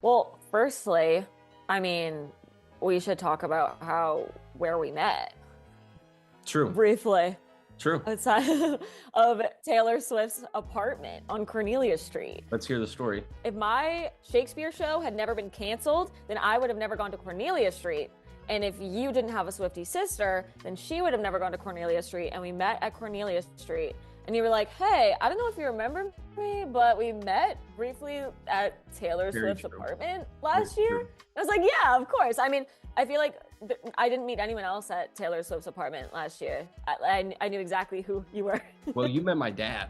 Well, firstly, I mean, we should talk about where we met True, briefly true. outside of Taylor Swift's apartment on Cornelia Street. Let's hear the story. If my Shakespeare show had never been canceled, then I would have never gone to Cornelia Street. And if you didn't have a Swiftie sister, then she would have never gone to Cornelia Street. And we met at Cornelia Street. And you were like, hey, I don't know if you remember me, but we met briefly at Taylor Very Swift's true. apartment Very last year. true. I was like, yeah, of course. I mean, I feel like I didn't meet anyone else at Taylor Swift's apartment last year. I knew exactly who you were. Well, you met my dad.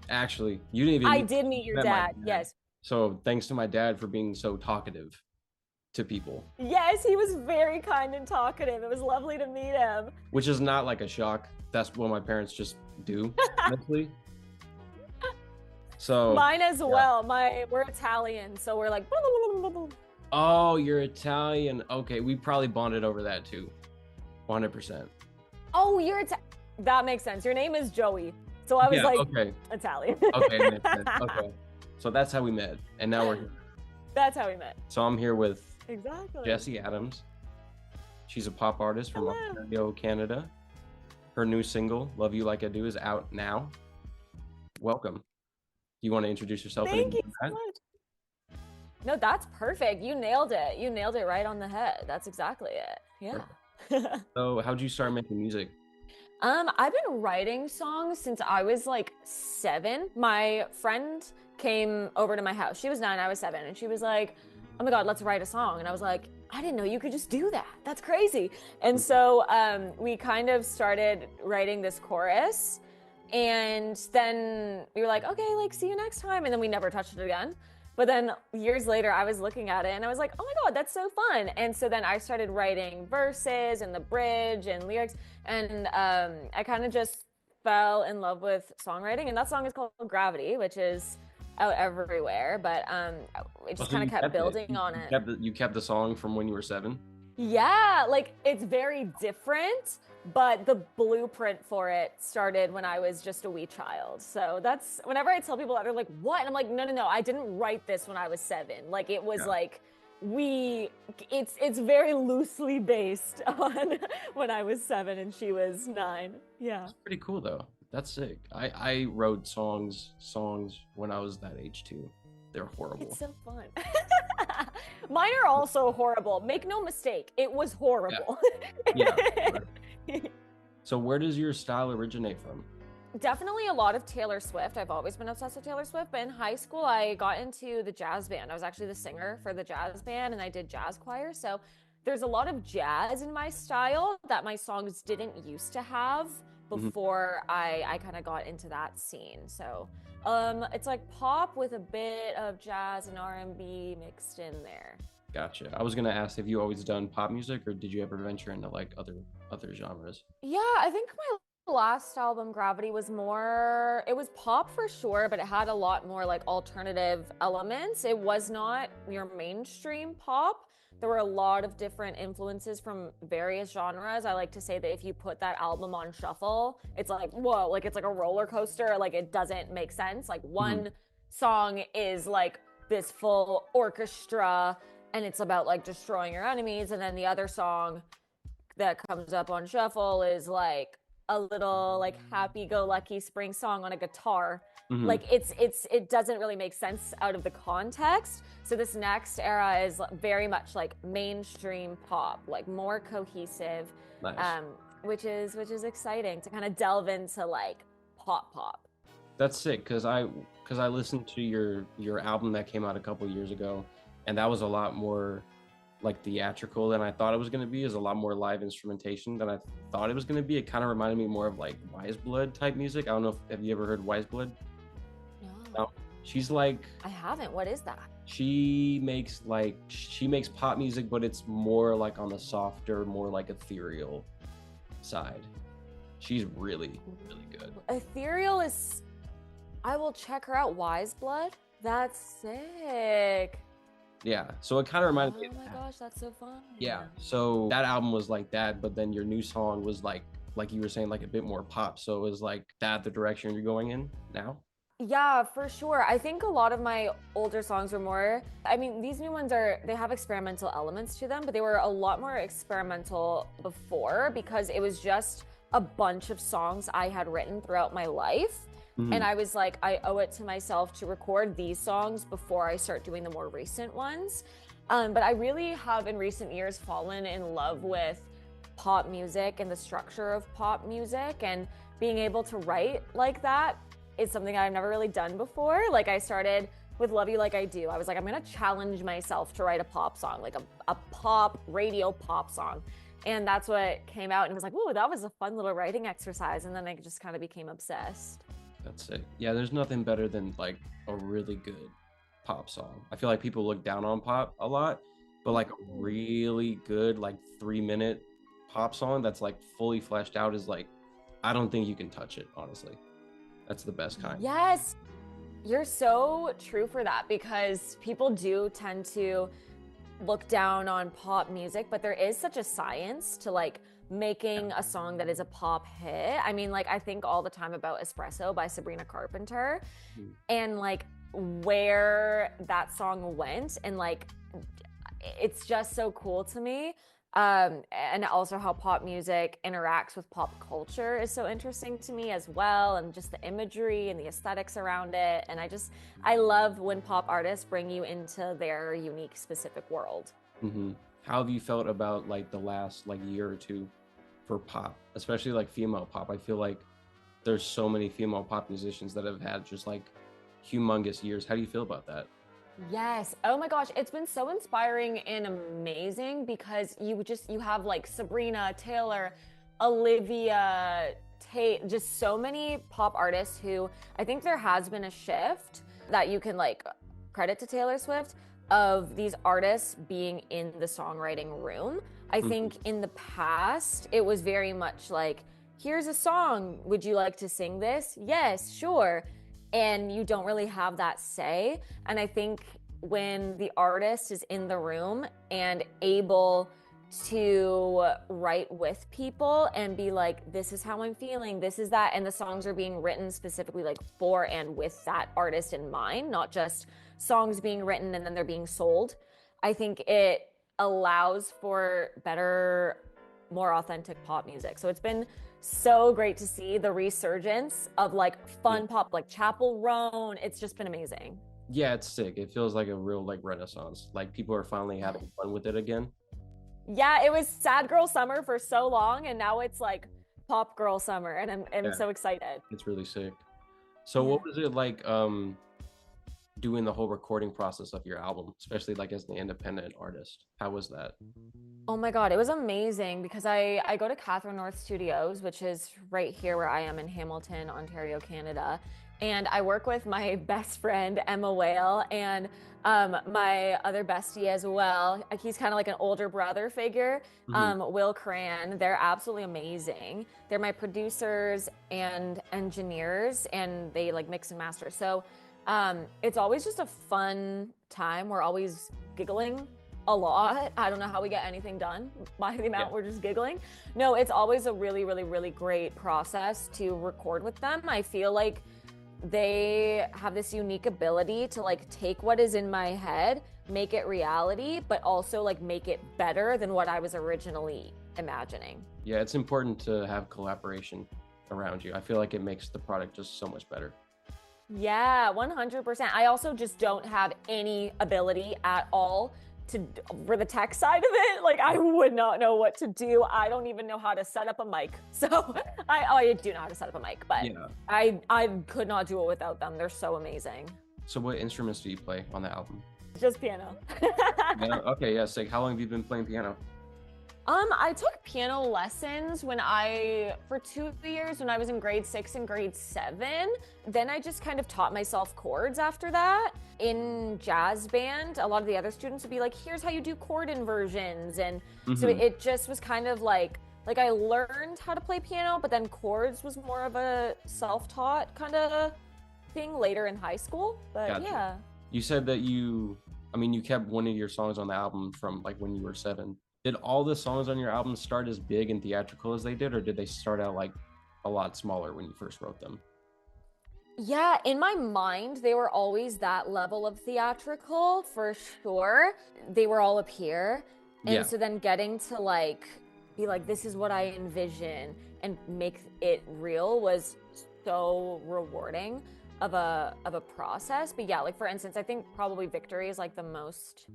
Actually, you didn't even I meet, did meet you your met my dad. Yes. So thanks to my dad for being so talkative to people, Yes, he was very kind and talkative. It was lovely to meet him. which is not like a shock. That's what my parents just do, honestly. So, Mine as well. We're Italian, so we're like oh, you're Italian. Okay, we probably bonded over that too. 100%. oh, that makes sense. Your name is Joey. So I was Yeah, like okay. Italian. Okay, makes sense. Okay. So that's how we met. And now we're here. That's how we met. So I'm here with Exactly. Jessie Adams. She's a pop artist from Hello. Ontario, Canada. Her new single, Love You Like I Do, is out now. Welcome. Do you want to introduce yourself? and Thank you introduce so that? much. No, that's perfect. You nailed it. You nailed it right on the head. That's exactly it. Yeah. So, how'd you start making music? I've been writing songs since I was like 7. My friend came over to my house. She was 9, I was 7, and she was like, "Oh my God, let's write a song." And I was like, "I didn't know you could just do that. That's crazy." And so we kind of started writing this chorus, and then we were like, "Okay, like see you next time," and then we never touched it again. But then years later, I was looking at it and I was like, oh my God, that's so fun. And so then I started writing verses and the bridge and lyrics. And I kind of just fell in love with songwriting. And that song is called Gravity, which is out everywhere. But it Oh, just so kind you of kept kept it. building on it. You kept the song from when you were 7? Yeah, like it's very different, but the blueprint for it started when I was just a wee child. So that's whenever I tell people that, they're like, "What?" And I'm like, "No, no, no. I didn't write this when I was 7. Like it was Yeah. like we it's very loosely based on when I was 7 and she was 9. Yeah. It's pretty cool though. That's sick. I wrote songs when I was that age too. They're horrible. It's so fun. Mine are also horrible. Make no mistake, it was horrible. Yeah. So where does your style originate from? Definitely a lot of Taylor Swift. I've always been obsessed with Taylor Swift, but in high school, I got into the jazz band. I was actually the singer for the jazz band and I did jazz choir. So there's a lot of jazz in my style that my songs didn't used to have Mhm. before I kind of got into that scene. So it's like pop with a bit of jazz and R&B mixed in there. Gotcha. I was gonna ask, have you always done pop music, or did you ever venture into like other genres? Yeah, I think my last album, Gravity, it was pop for sure, but it had a lot more like alternative elements. It was not your mainstream pop. There were a lot of different influences from various genres. I like to say that if you put that album on shuffle, it's like, whoa, like it's like a roller coaster. Like it doesn't make sense. Like one song is like this full orchestra and it's about like destroying your enemies. And then the other song that comes up on shuffle is like a little like happy-go-lucky spring song on a guitar. Mhm. Like it doesn't really make sense out of the context. So this next era is very much like mainstream pop, like more cohesive, Nice. which is exciting to kind of delve into like pop. That's sick because I listened to your album that came out a couple years ago, and that was a lot more like theatrical than I thought it was gonna be. Is a lot more live instrumentation than I thought it was gonna be. It kind of reminded me more of like Wise Blood type music. I don't know if have you ever heard Wise Blood? No, No. She's like I haven't. What is that? she makes pop music, but it's more like on the softer, more like ethereal side. She's really good. Ethereal is. I will check her out. Wise Blood. That's sick. Yeah, so it kind of reminded me Oh of my that. gosh, that's so fun. Yeah, so that album was like that, but then your new song was like you were saying, like a bit more pop. So it was like that the direction you're going in now? Yeah, for sure. I think a lot of my older songs were more, I mean, these new ones they have experimental elements to them, but they were a lot more experimental before because it was just a bunch of songs I had written throughout my life. And Mhm. I was like, I owe it to myself to record these songs before I start doing the more recent ones. But I really have in recent years fallen in love with pop music and the structure of pop music and being able to write like that is something I've never really done before. Like I started with Love You Like I Do. I was like, I'm gonna challenge myself to write a pop song, like a pop radio pop song. And that's what came out and it was like, oh, that was a fun little writing exercise. And then I just kind of became obsessed. That's it. Yeah, there's nothing better than like a really good pop song. I feel like people look down on pop a lot, but like a really good like 3 minute pop song that's like fully fleshed out is like I don't think you can touch it, honestly. That's the best kind. Yes, you're so true for that because people do tend to look down on pop music, but there is such a science to like Yeah. making a song that is a pop hit. I mean, like I think all the time about Espresso by Sabrina Carpenter Mhm. and like where that song went and like it's just so cool to me. And also how pop music interacts with pop culture is so interesting to me as well, and just the imagery and the aesthetics around it. And I love when pop artists bring you into their unique, specific world. How have you felt about like the last like year or two for pop, especially like female pop? I feel like there's so many female pop musicians that have had just like humongous years. How do you feel about that? Yes. Oh my gosh, it's been so inspiring and amazing because you have like Sabrina, Taylor, Olivia, Tate, just so many pop artists who I think there has been a shift that you can like credit to Taylor Swift of these artists being in the songwriting room. I Mhm. think in the past it was very much like, here's a song, would you like to sing this? Yes, sure. And you don't really have that say. And I think when the artist is in the room and able to write with people and be like, this is how I'm feeling, this is that, and the songs are being written specifically like for and with that artist in mind, not just songs being written and then they're being sold. I think it allows for better, more authentic pop music. So it's been so great to see the resurgence of like Yeah. fun pop, like Chapel Roan. It's just been amazing. Yeah, it's sick. It feels like a real like renaissance. Like people are finally having fun with it again. Yeah, it was sad girl summer for so long, and now it's like pop girl summer, and I'm Yeah, so excited. it's really sick. So what Yeah. was it like doing the whole recording process of your album, especially like as the independent artist? How was that? Oh my God, it was amazing because I go to Catherine North Studios, which is right here where I am in Hamilton, Ontario, Canada. And I work with my best friend, Emma Whale, and my other bestie as well. He's kind of like an older brother figure, Hmm. Will Cran. They're absolutely amazing. They're my producers and engineers, and they like mix and master. So it's always just a fun time. We're always giggling a lot. I don't know how we get anything done by the Yeah. amount we're just giggling. No, it's always a really, really, really great process to record with them. I feel like they have this unique ability to like take what is in my head, make it reality, but also like make it better than what I was originally imagining. Yeah, it's important to have collaboration around you. I feel like it makes the product just so much better. Yeah, 100%. I also just don't have any ability at all to for the tech side of it. Like I would not know what to do. I don't even know how to set up a mic. So I do know how to set up a mic, but Yeah. I could not do it without them. They're so amazing. So what instruments do you play on the album? Just piano. Yeah. Okay. Yeah. Sick. How long have you been playing piano? I took piano lessons for 2 years when I was in grade 6 and grade 7. Then I just kind of taught myself chords after that. In jazz band, a lot of the other students would be like, here's how you do chord inversions. And so Hmm. it just was kind of like I learned how to play piano, but then chords was more of a self-taught kind of thing later in high school. But Gotcha. yeah. You said that I mean, you kept one of your songs on the album from like when you were 7. Did all the songs on your album start as big and theatrical as they did, or did they start out like a lot smaller when you first wrote them? Yeah, in my mind, they were always that level of theatrical for sure. They were all up here. And Yeah. so then getting to like be like, this is what I envision and make it real was so rewarding of a process. But yeah, like for instance, I think probably Victory is like the most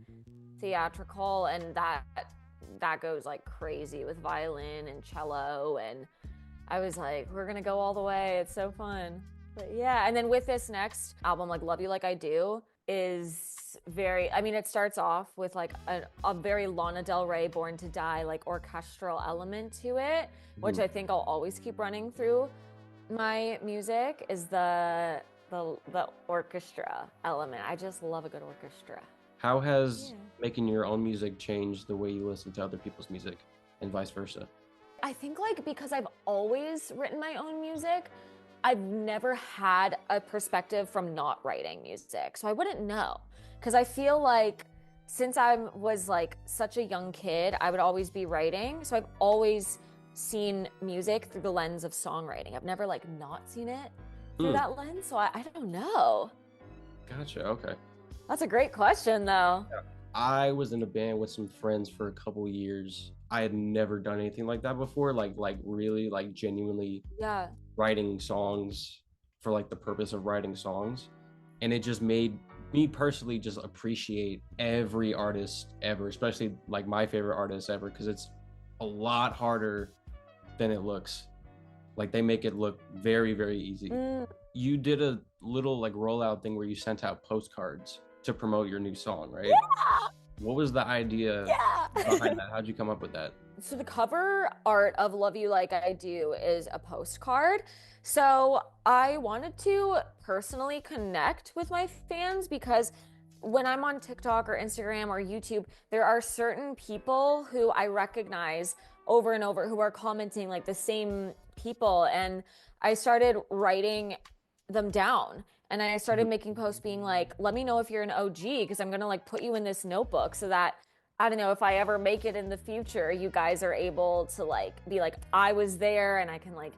theatrical, and that goes like crazy with violin and cello, and I was like, we're gonna go all the way. It's so fun. But yeah, and then with this next album, like Love You Like I Do, is very, I mean, it starts off with like a very Lana Del Rey Born to Die, like orchestral element to it, which Mhm. I think I'll always keep running through my music is the orchestra element. I just love a good orchestra. How has Yeah. making your own music changed the way you listen to other people's music and vice versa? I think like because I've always written my own music, I've never had a perspective from not writing music. So I wouldn't know. Because I feel like since I was like such a young kid, I would always be writing. So I've always seen music through the lens of songwriting. I've never like not seen it through Hmm. that lens. So I don't know. Gotcha. Okay. That's a great question though. I was in a band with some friends for a couple years. I had never done anything like that before, like really like genuinely Yeah. writing songs for like the purpose of writing songs. And it just made me personally just appreciate every artist ever, especially like my favorite artist ever, because it's a lot harder than it looks. Like they make it look very, very easy. Mm, You did a little like rollout thing where you sent out postcards to promote your new song, right? yeah. What was the idea Yeah. behind that? How'd you come up with that? So the cover art of Love You Like I Do is a postcard. So I wanted to personally connect with my fans because when I'm on TikTok or Instagram or YouTube, there are certain people who I recognize over and over who are commenting like the same people. And I started writing them down. And I started Mhm. making posts being like, let me know if you're an OG because I'm gonna like put you in this notebook so that I don't know if I ever make it in the future, you guys are able to like be like, I was there and I can like,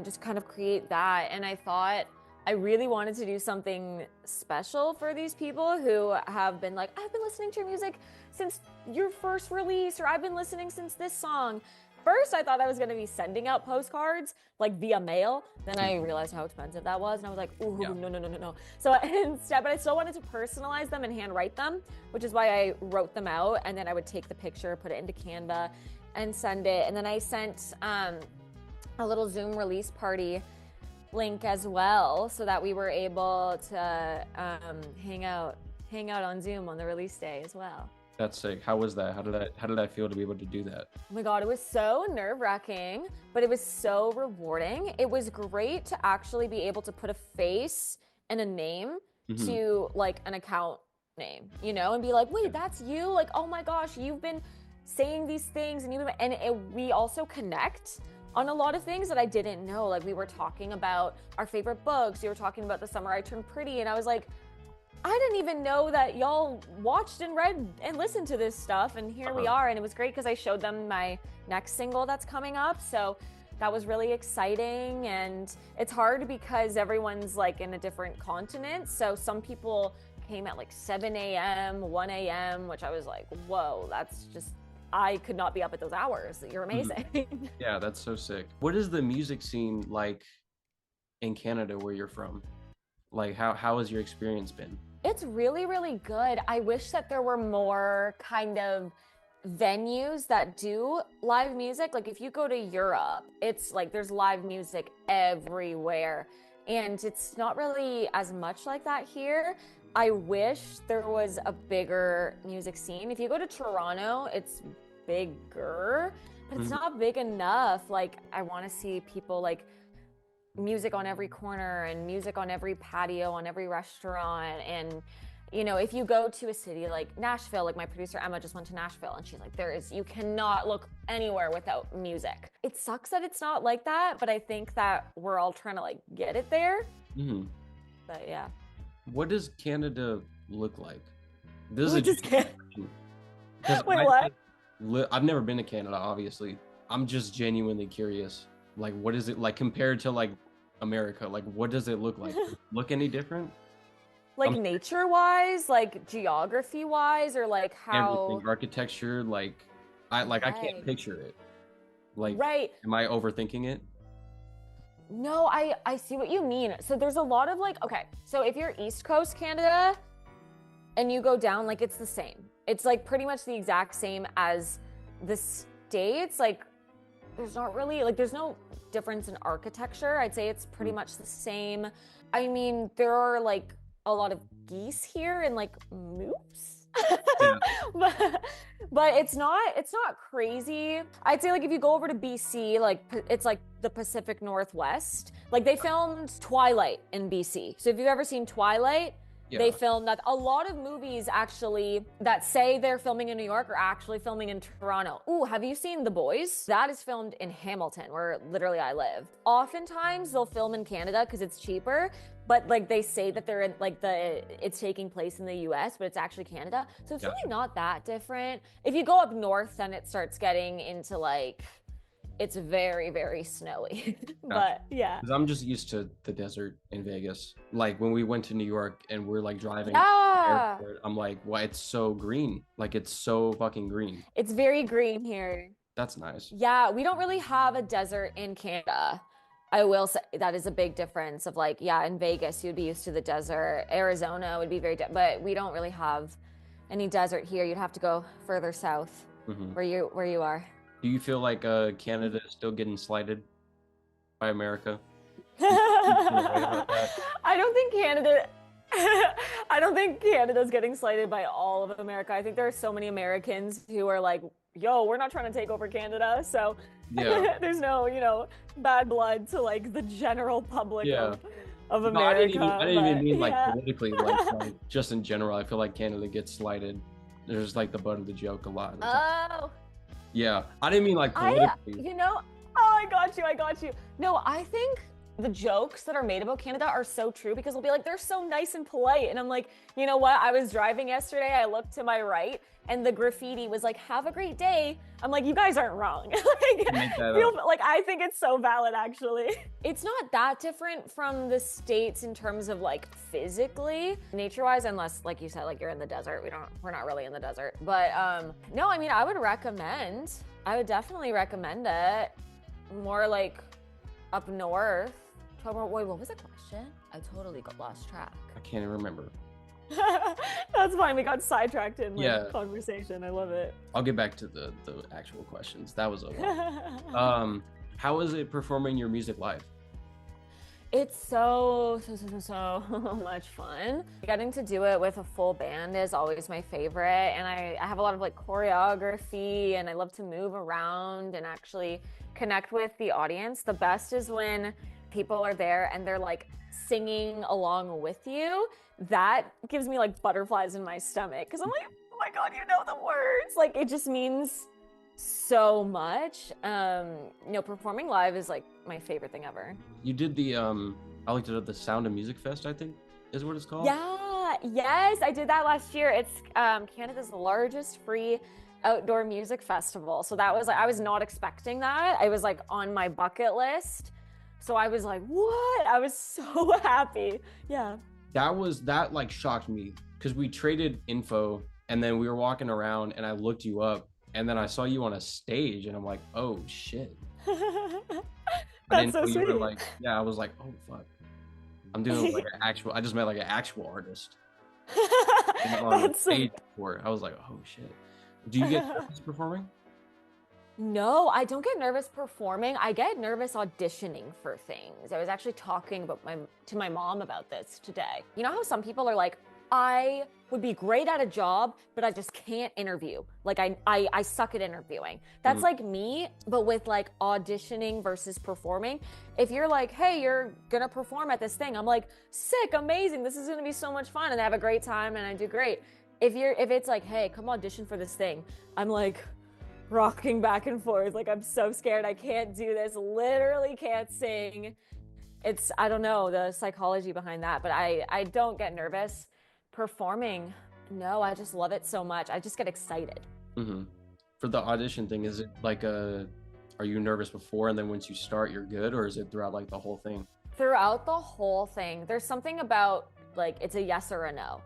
just kind of create that. And I thought I really wanted to do something special for these people who have been like, I've been listening to your music since your first release, or I've been listening since this song. First, I thought I was going to be sending out postcards like via mail. Then I realized how expensive that was. And I was like, ooh, Yeah. no, no, no, no, no. So instead, but I still wanted to personalize them and handwrite them, which is why I wrote them out. And then I would take the picture, put it into Canva, and send it. And then I sent a little Zoom release party link as well, so that we were able to hang out on Zoom on the release day as well. That's sick. How was that? How did I feel to be able to do that? Oh my God, it was so nerve-wracking, but it was so rewarding. It was great to actually be able to put a face and a name Hmm. to like an account name, and be like, wait, that's you? Like, oh my gosh, you've been saying these things we also connect on a lot of things that I didn't know. Like we were talking about our favorite books. You were talking about The Summer I Turned Pretty, and I was like, I didn't even know that y'all watched and read and listened to this stuff. And here we Uh-huh. are. And it was great because I showed them my next single that's coming up. So that was really exciting. And it's hard because everyone's like in a different continent. So some people came at like 7 a.m., 1 a.m., which I was like, whoa, that's just, I could not be up at those hours. You're Mhm. amazing. Yeah, that's so sick. What is the music scene like in Canada where you're from? Like how has your experience been? It's really, really good. I wish that there were more kind of venues that do live music. Like if you go to Europe, it's like there's live music everywhere. And it's not really as much like that here. I wish there was a bigger music scene. If you go to Toronto, it's bigger, but it's Mhm. not big enough. Like I want to see people like music on every corner and music on every patio, on every restaurant. And, if you go to a city like Nashville, like my producer Emma just went to Nashville and she's like, you cannot look anywhere without music. It sucks that it's not like that, but I think that we're all trying to like get it there. Mhm. But yeah. What does Canada look like? This is a We just can't. because Wait, what? I've never been to Canada, obviously. I'm just genuinely curious. Like, what is it like compared to like America? Like, what does it look like? Does it look any different? Like I'm nature wise, like geography wise, or like everything, how. architecture, like I can't Right. picture it. Like, Right. am I overthinking it? No, I see what you mean. So there's a lot of like, okay, so if you're East Coast Canada and you go down, like it's the same. It's like pretty much the exact same as the States. Like there's not really like there's no difference in architecture. I'd say it's pretty Mm. much the same. I mean, there are like a lot of geese here and like moose. Yeah. but but it's not crazy. I'd say like if you go over to BC, like it's like the Pacific Northwest. Like they filmed Twilight in BC. So if you've ever seen Twilight, they Yeah. filmed that. A lot of movies actually that say they're filming in New York are actually filming in Toronto. Ooh, have you seen The Boys? That is filmed in Hamilton, where literally I live. Oftentimes they'll film in Canada because it's cheaper, but like they say that they're in like it's taking place in the US, but it's actually Canada. So it's Gotcha. really not that different. If you go up north, then it starts getting into like it's very, very snowy. But yeah. Because I'm just used to the desert in Vegas. Like when we went to New York and we're like driving to the Yeah. airport, I'm like, why it's so green? Like it's so fucking green. It's very green here. That's nice. Yeah, we don't really have a desert in Canada. I will say that is a big difference of like, yeah, in Vegas, you'd be used to the desert. Arizona would be but we don't really have any desert here. You'd have to go further south Hmm. where you are. Do you feel like Canada is still getting slighted by America? About that? I don't think Canada I don't think Canada's getting slighted by all of America. I think there are so many Americans who are like, yo, we're not trying to take over Canada. So Yeah. there's no, bad blood to like the general public Yeah. of No, America. I didn't even but, mean like yeah. politically, like just in general. I feel like Canada gets slighted. There's like the butt of the joke a lot of the time. Oh, Yeah, I didn't mean like I, politically. oh, I got you. No, I think the jokes that are made about Canada are so true because they'll be like, they're so nice and polite. And I'm like, you know what? I was driving yesterday. I looked to my right and the graffiti was like, have a great day. I'm like, you guys aren't wrong. Make that Like, I think it's so valid, actually. It's not that different from the States in terms of like physically, nature-wise, unless, like you said, like you're in the desert. We're not really in the desert. But no, I mean, I would definitely recommend it. More like up north. Wait, what was the question? I totally got lost track. I can't even remember. That's fine. We got sidetracked in Yeah. conversation. I love it. I'll get back to the actual questions. That was a lot. How is it performing your music live? It's so much fun. Getting to do it with a full band is always my favorite. And I have a lot of like choreography and I love to move around and actually connect with the audience. The best is when people are there and they're like singing along with you. That gives me like butterflies in my stomach because I'm like, oh my God, you know the words. Like it just means so much. Performing live is like my favorite thing ever. You did the I looked it up, the Sound of Music Fest, I think is what it's called. Yeah, yes, I did that last year. It's Canada's largest free outdoor music festival. So that was like, I was not expecting that. I was like on my bucket list. So I was like, what? I was so happy. Yeah. That like shocked me because we traded info and then we were walking around and I looked you up and then I saw you on a stage and I'm like, oh shit. I didn't That's so know you were sweet. like, yeah, I was like, oh fuck. I'm doing like I just met like an actual artist on the That's so stage before. I was like, oh shit. Do you get nervous performing? No, I don't get nervous performing. I get nervous auditioning for things. I was actually talking to my mom about this today. You know how some people are like, I would be great at a job, but I just can't interview. Like I suck at interviewing. That's Mhm. like me, but with like auditioning versus performing. If you're like, hey, you're gonna perform at this thing, I'm like, sick, amazing. This is gonna be so much fun, and I have a great time and I do great. If it's like, hey, come audition for this thing, I'm like rocking back and forth. Like, I'm so scared. I can't do this. Literally can't sing. I don't know the psychology behind that, but I don't get nervous performing. No, I just love it so much. I just get excited. Mm-hmm. For the audition thing, is it like are you nervous before and then once you start, you're good, or is it throughout like the whole thing? Throughout the whole thing, there's something about like it's a yes or a no.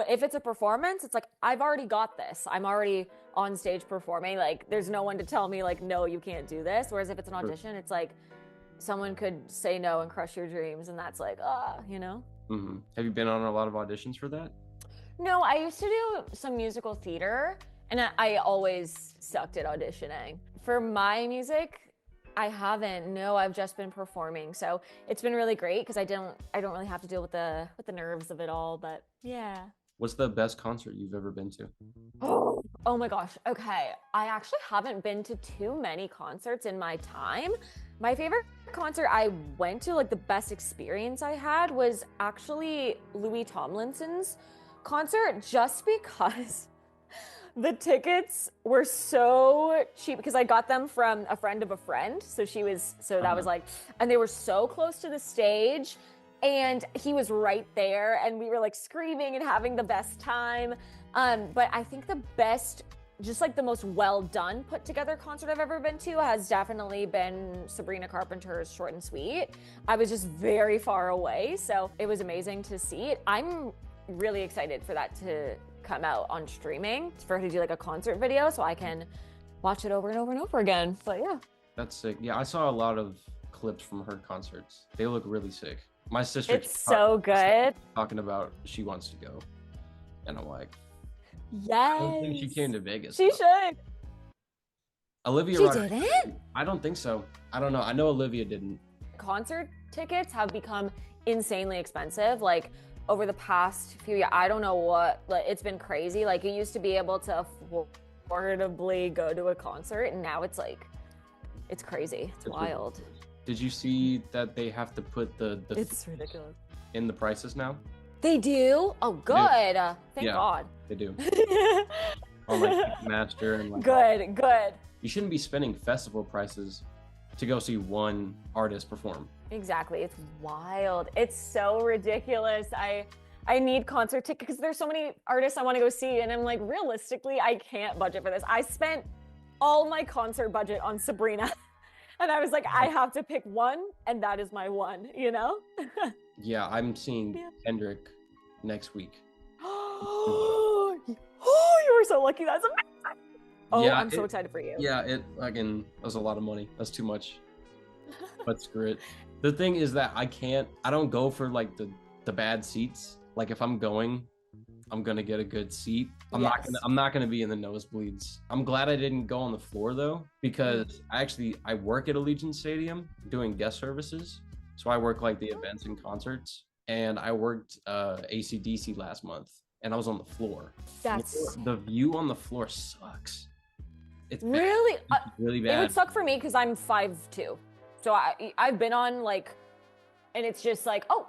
If it's a performance, it's like I've already got this. I'm already on stage performing. Like there's no one to tell me like no, you can't do this. Whereas if it's an audition, it's like someone could say no and crush your dreams, and that's like you know. Have you been on a lot of auditions for that? No, I used to do some musical theater, and I always sucked at auditioning. For my music, I haven't. No, I've just been performing. So it's been really great because I don't really have to deal with the nerves of it all, but yeah. What's the best concert you've ever been to? Oh my gosh. Okay. I actually haven't been to too many concerts in my time. My favorite concert I went to, like the best experience I had, was actually Louis Tomlinson's concert, just because the tickets were so cheap because I got them from a friend of a friend. So that was like, and they were so close to the stage and he was right there and we were like screaming and having the best time. But I think the best, just like the most well done put together concert I've ever been to has definitely been Sabrina Carpenter's Short and Sweet. I was just very far away, so it was amazing to see it. I'm really excited for that to come out on streaming, for her to do like a concert video so I can watch it over and over and over again. But yeah. That's sick. Yeah, I saw a lot of clips from her concerts. They look really sick. My sister It's so good. talking about she wants to go. And I'm like, yes. I don't think she came to Vegas. She should. Olivia She Rodrigo. didn't? I don't think so. I don't know. I know Olivia didn't. Concert tickets have become insanely expensive. Like over the past few years, I don't know what, like it's been crazy. Like you used to be able to affordably go to a concert and now it's like, it's crazy. It's wild. Did you see that they have to put the it's ridiculous in the prices now? They do? Oh, good. Thank God. They do. On like Master and like good. You shouldn't be spending festival prices to go see one artist perform. Exactly. It's wild. It's so ridiculous. I need concert tickets because there's so many artists I want to go see, and I'm like, realistically, I can't budget for this. I spent all my concert budget on Sabrina. And I was like, I have to pick one, and that is my one, you know? Yeah, I'm seeing Kendrick next week. Oh, you were so lucky. That's amazing. Oh, yeah, I'm so excited for you. Yeah, it was a lot of money. That's too much. But screw it. The thing is that I don't go for like the bad seats. Like if I'm going, I'm gonna get a good seat. I'm not gonna be in the nosebleeds. I'm glad I didn't go on the floor though, because I work at Allegiant Stadium doing guest services. So I work like the events and concerts, and I worked AC/DC last month, and I was on the floor. The view on the floor sucks. It's really bad. It's really bad. It would suck for me because I'm 5'2", so I've been on like, and it's just like oh,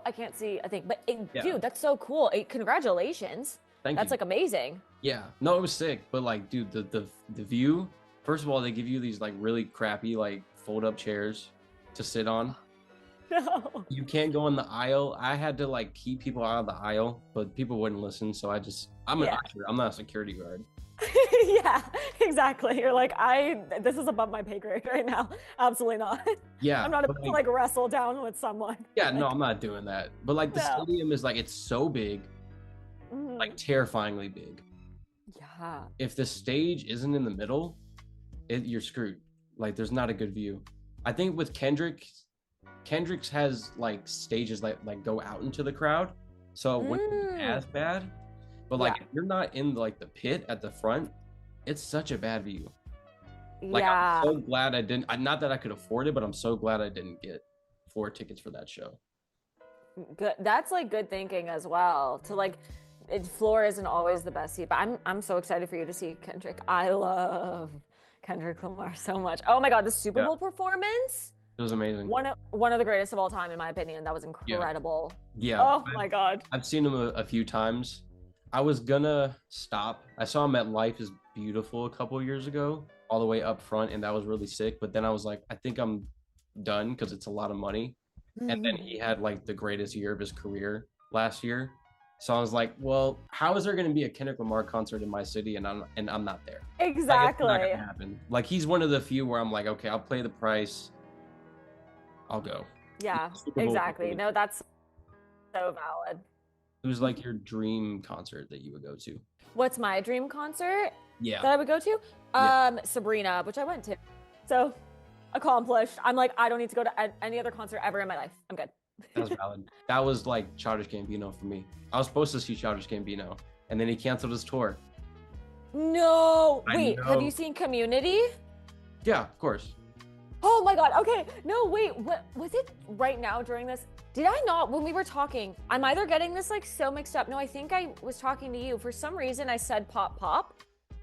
I can't see a thing. But dude, that's so cool. Congratulations. Thank you. That's like amazing. Yeah. No, it was sick. But like, dude, the view, first of all, they give you these like really crappy, like fold up chairs to sit on. No. You can't go in the aisle. I had to like keep people out of the aisle, but people wouldn't listen. So I'm an usher. I'm not a security guard. Yeah, exactly. You're like, this is above my pay grade right now. Absolutely not. Yeah. I'm not about to like wrestle down with someone. Yeah, no, I'm not doing that. But like the stadium is like, it's so big, like terrifyingly big. Yeah. If the stage isn't in the middle, you're screwed. Like there's not a good view. I think with Kendrick's has like stages like go out into the crowd. So it wouldn't be as bad. But like if you're not in like the pit at the front, it's such a bad view. Like I'm so glad I didn't. Not that I could afford it, but I'm so glad I didn't get floor tickets for that show. Good. That's like good thinking as well. To like, floor isn't always the best seat. But I'm so excited for you to see Kendrick. I love Kendrick Lamar so much. Oh my God, the Super Bowl performance. It was amazing. One of the greatest of all time, in my opinion. That was incredible. Yeah. Oh my God. I've seen him a few times. I was gonna stop. I saw him at Life is Beautiful a couple of years ago, all the way up front, and that was really sick. But then I was like, I think I'm done because it's a lot of money. And then he had like the greatest year of his career last year. So I was like, well, how is there going to be a Kendrick Lamar concert in my city and I'm not there? Exactly. Like, it's not gonna happen. Like he's one of the few where I'm like, okay, I'll pay the price. I'll go. Yeah, Super Bowl exactly. party. No, that's so valid. Who's like your dream concert that you would go to? What's my dream concert Yeah. that I would go to? Yeah. Sabrina, which I went to. So accomplished. I'm like, I don't need to go to any other concert ever in my life. I'm good. That's valid. That was like Childish Gambino for me. I was supposed to see Childish Gambino, and then he canceled his tour. No, I wait, have know. you seen Community? Yeah, of course. Oh my God. Okay. No, wait. What was it right now during this? Did I not, when we were talking, I'm either getting this like so mixed up. No, I think I was talking to you. For some reason, I said pop pop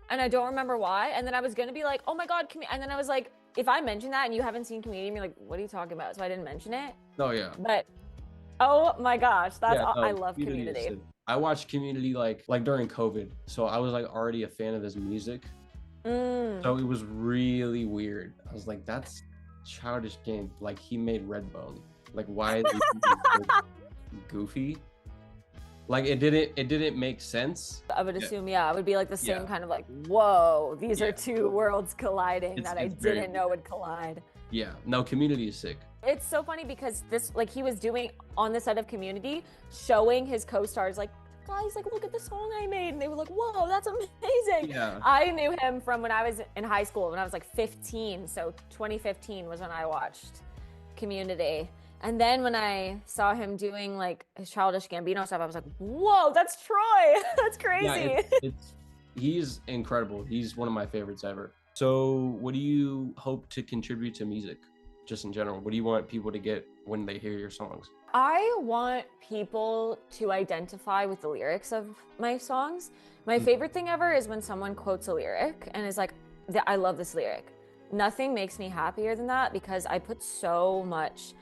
and I don't remember why. And then I was going to be like, oh my God. And then I was like, if I mention that and you haven't seen Community, you're like, what are you talking about? So I didn't mention it. Oh yeah. But oh my gosh, that's Yeah, no, I love is Community. sick. I watched Community like during COVID, so I was like already a fan of his music. So it was really weird. I was like, that's Childish Game. Like he made Redbone. Like why is he so goofy? Like it didn't make sense. I would assume, yeah, it would be like the same Yeah. kind of like, whoa, these Yeah. are two worlds colliding It's- that I it's very didn't know would collide. Yeah. No, Community is sick. It's so funny because this, like, he was doing on the set of Community, showing his co-stars, like, guys, like, look at the song I made. And they were like, whoa, that's amazing. Yeah. I knew him from when I was in high school, when I was like 15. So 2015 was when I watched Community. And then when I saw him doing like his Childish Gambino stuff, I was like, whoa, that's Troy. That's crazy. Yeah, he's incredible. He's one of my favorites ever. So what do you hope to contribute to music, just in general? What do you want people to get when they hear your songs? I want people to identify with the lyrics of my songs. My favorite thing ever is when someone quotes a lyric and is like, I love this lyric. Nothing makes me happier than that because I put so much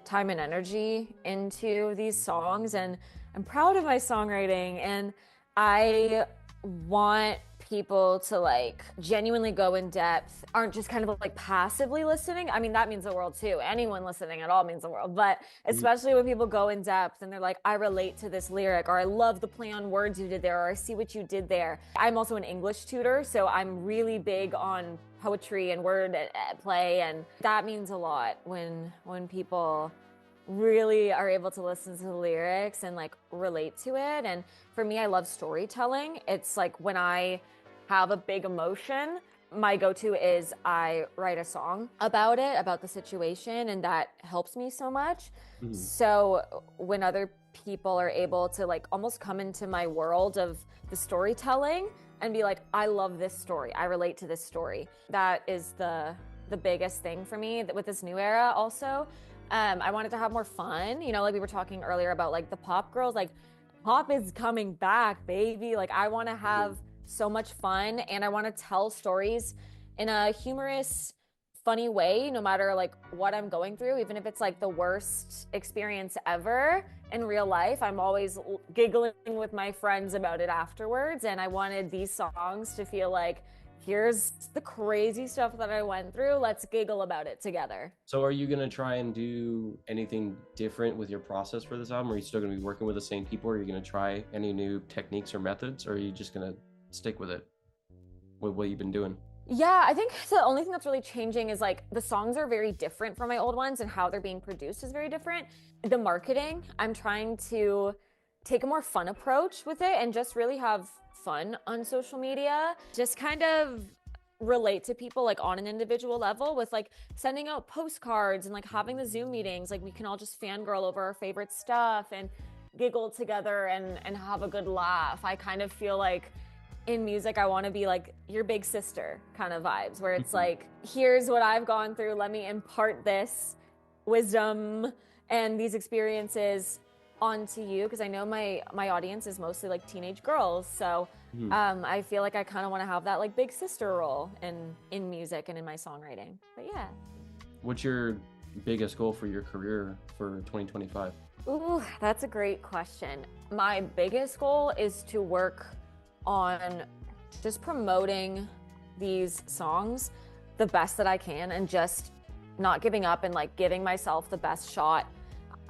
time and energy into these songs and I'm proud of my songwriting and I want people to like genuinely go in depth, aren't just kind of like passively listening. I mean, that means the world too. Anyone listening at all means the world, but especially when people go in depth and they're like, I relate to this lyric, or I love the play on words you did there, or I see what you did there. I'm also an English tutor, so I'm really big on poetry and word play, and that means a lot when people really are able to listen to the lyrics and like relate to it. And for me, I love storytelling. It's like when I have a big emotion, my go-to is I write a song about it, about the situation, and that helps me so much. So when other people are able to like almost come into my world of the storytelling and be like, I love this story, I relate to this story, that is the biggest thing for me with this new era also. I wanted to have more fun, you know, like we were talking earlier about like the pop girls, like pop is coming back, baby. Like I want to have so much fun and I want to tell stories in a humorous, funny way, no matter like what I'm going through, even if it's like the worst experience ever in real life. I'm always giggling with my friends about it afterwards. And I wanted these songs to feel like, here's the crazy stuff that I went through. Let's giggle about it together. So are you going to try and do anything different with your process for this album? Are you still going to be working with the same people? Are you going to try any new techniques or methods? Or are you just going to stick with it, with what you've been doing? Yeah, I think the only thing that's really changing is like the songs are very different from my old ones and how they're being produced is very different. The marketing, I'm trying to take a more fun approach with it and just really have fun on social media. Just kind of relate to people like on an individual level with like sending out postcards and like having the Zoom meetings. Like we can all just fangirl over our favorite stuff and giggle together and have a good laugh. I kind of feel like in music, I want to be like your big sister kind of vibes where it's like, here's what I've gone through. Let me impart this wisdom and these experiences onto you, because I know my audience is mostly like teenage girls. So I feel like I kind of want to have that like big sister role in music and in my songwriting. But yeah. What's your biggest goal for your career for 2025? Ooh, that's a great question. My biggest goal is to work on just promoting these songs the best that I can and just not giving up and like giving myself the best shot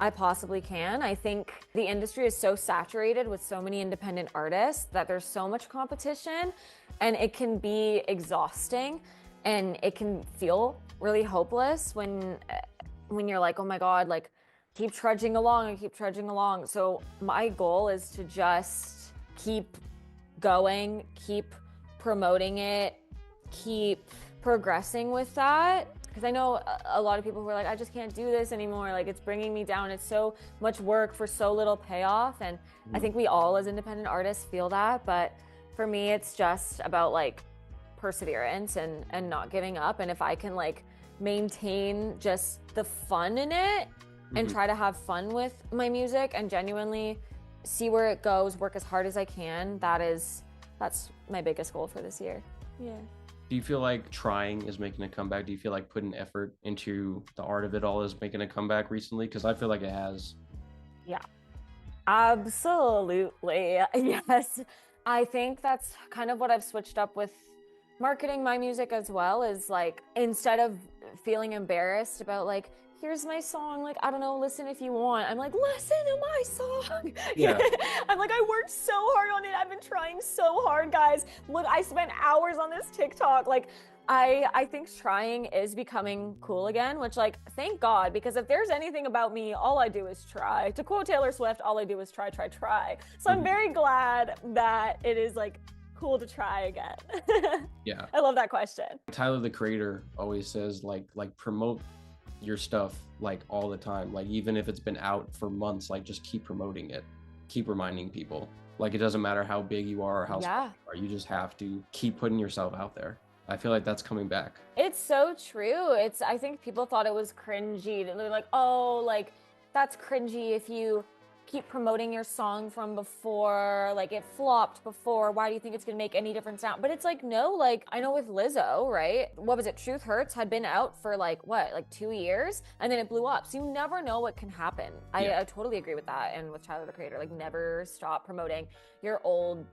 I possibly can. I think the industry is so saturated with so many independent artists that there's so much competition and it can be exhausting and it can feel really hopeless when you're like, oh my God, like keep trudging along and keep trudging along. So my goal is to just keep going, keep promoting it, keep progressing with that. Because I know a lot of people who are like, I just can't do this anymore. Like, it's bringing me down. It's so much work for so little payoff. And I think we all as independent artists feel that. But for me, it's just about like perseverance and not giving up. And if I can like maintain just the fun in it and try to have fun with my music and genuinely see where it goes, work as hard as I can, that's my biggest goal for this year. Yeah. Do you feel like trying is making a comeback? Do you feel like putting effort into the art of it all is making a comeback recently? Because I feel like it has. Yeah, absolutely. Yes. I think that's kind of what I've switched up with marketing my music as well, is like, instead of feeling embarrassed about like, here's my song, like, I don't know, listen if you want, I'm like, listen to my song. Yeah. I'm like, I worked so hard on it. I've been trying so hard, guys. Look, I spent hours on this TikTok. Like, I think trying is becoming cool again, which, like, thank God, because if there's anything about me, all I do is try. To quote Taylor Swift, all I do is try, try, try. So I'm very glad that it is like cool to try again. Yeah. I love that question. Tyler the Creator always says like promote your stuff like all the time. Like, even if it's been out for months, like, just keep promoting it. Keep reminding people. Like, it doesn't matter how big you are or how small you are. You just have to keep putting yourself out there. I feel like that's coming back. It's so true. I think people thought it was cringy. They're like, oh, like, that's cringy if you keep promoting your song from before, like, it flopped before. Why do you think it's gonna make any difference now? But it's like, no, like, I know with Lizzo, right? What was it? Truth Hurts had been out for like 2 years, and then it blew up. So you never know what can happen. I totally agree with that. And with Tyler the Creator, like, never stop promoting your old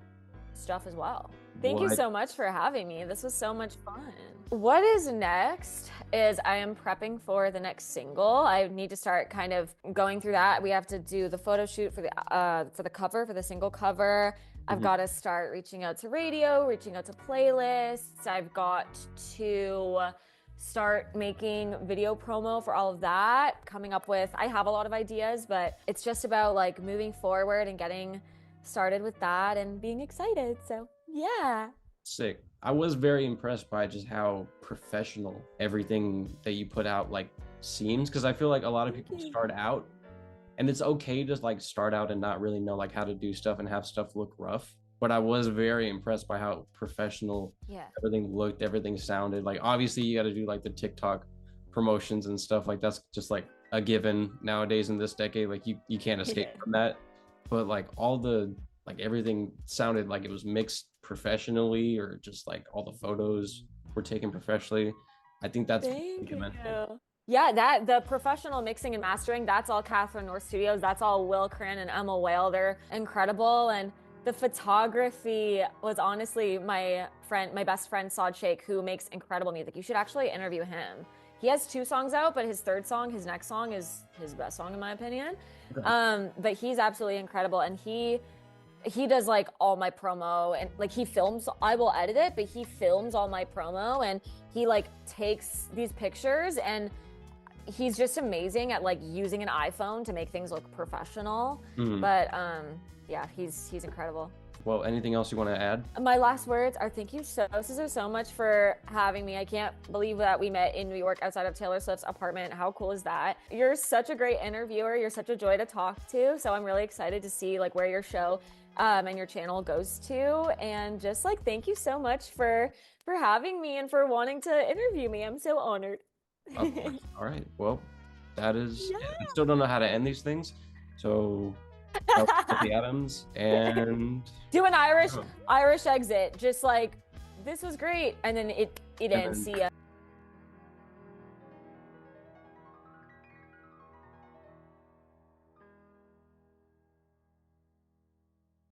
stuff as well. Thank you so much for having me. This was so much fun. What is next is I am prepping for the next single. I need to start kind of going through that. We have to do the photo shoot for the cover, for the single cover. I've got to start reaching out to radio, reaching out to playlists. I've got to start making video promo for all of that, I have a lot of ideas, but it's just about like moving forward and getting started with that and being excited. So yeah. Sick. I was very impressed by just how professional everything that you put out like seems, because I feel like a lot of people start out, and it's okay to like start out and not really know like how to do stuff and have stuff look rough. But I was very impressed by how professional everything looked, everything sounded. Like, obviously you got to do like the TikTok promotions and stuff, like that's just like a given nowadays in this decade. Like you can't escape from that. But like everything sounded like it was mixed professionally, or just like all the photos were taken professionally. I think that's commendable. Yeah, the professional mixing and mastering, that's all Catherine North Studios. That's all Will Cran and Emma Whale. They're incredible. And the photography was honestly my best friend Saad Sheikh, who makes incredible music. You should actually interview him. He has 2 songs out, but his next song is his best song in my opinion. Okay. But he's absolutely incredible, and he does like all my promo, and like he films, I will edit it, but he films all my promo, and he like takes these pictures, and he's just amazing at like using an iPhone to make things look professional. But yeah, he's incredible. Well, anything else you want to add? My last words are thank you so much for having me. I can't believe that we met in New York outside of Taylor Swift's apartment. How cool is that? You're such a great interviewer. You're such a joy to talk to. So I'm really excited to see like where your show and your channel goes to. And just like, thank you so much for having me and for wanting to interview me. I'm so honored. Of course. All right. Well, that is, I still don't know how to end these things. So the Adams and do an Irish exit, just like, this was great, and then it ends. See ya.